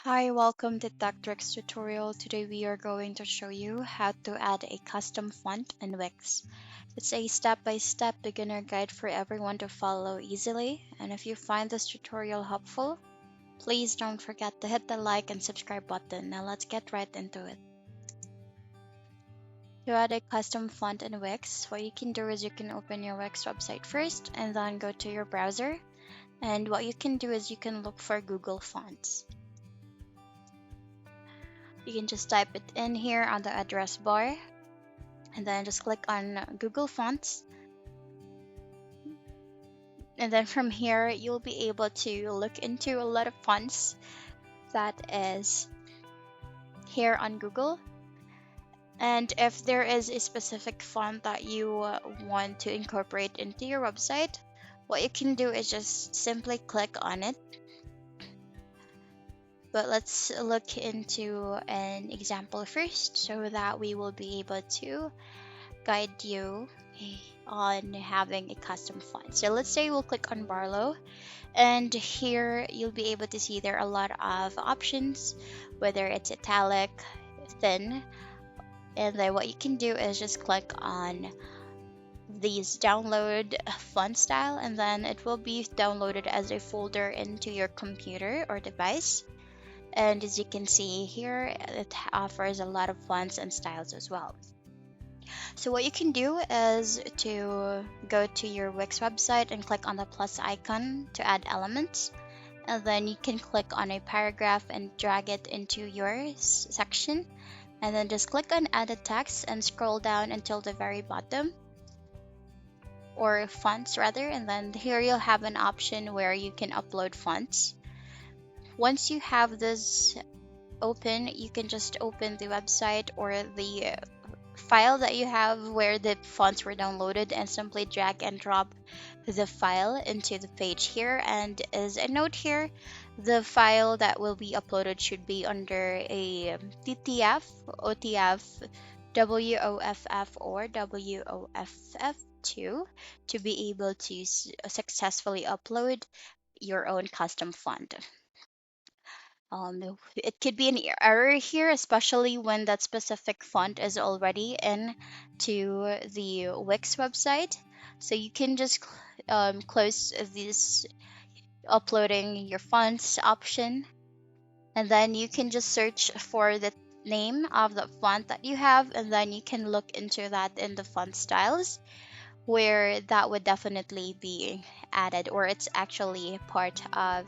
Hi, welcome to TechTricks tutorial. Today we are going to show you how to add a custom font in Wix. It's a step-by-step beginner guide for everyone to follow easily. And if you find this tutorial helpful, please don't forget to hit the like and subscribe button. Now let's get right into it. To add a custom font in Wix, what you can do is you can open your Wix website first and then go to your browser. And what you can do is you can look for Google Fonts. You can just type it in here on the address bar and then just click on Google Fonts. And then from here, you'll be able to look into a lot of fonts that is here on Google. And if there is a specific font that you want to incorporate into your website, what you can do is just simply click on it. But let's look into an example first so that we will be able to guide you on having a custom font. So let's say we'll click on Barlow, and here you'll be able to see there are a lot of options, whether it's italic, thin, and then what you can do is just click on these download font style, and then it will be downloaded as a folder into your computer or device. And as you can see here, it offers a lot of fonts and styles as well. So what you can do is to go to your Wix website and click on the plus icon to add elements. And then you can click on a paragraph and drag it into your section. And then just click on edit text and scroll down until the very bottom, or fonts rather. And then here you'll have an option where you can upload fonts. Once you have this open, you can just open the website or the file that you have where the fonts were downloaded and simply drag and drop the file into the page here. And as a note here, the file that will be uploaded should be under a TTF, OTF, WOFF, or WOFF2 to be able to successfully upload your own custom font. It could be an error here, especially when that specific font is already in to the Wix website. So you can just close this uploading your fonts option, and then you can just search for the name of the font that you have, and then you can look into that in the font styles, where that would definitely be added, or it's actually part of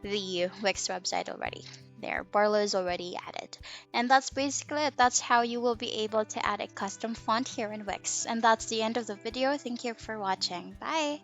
the Wix website already. There, Barlow is already added. And that's basically it. That's how you will be able to add a custom font here in Wix. And that's the end of the video. Thank you for watching. Bye!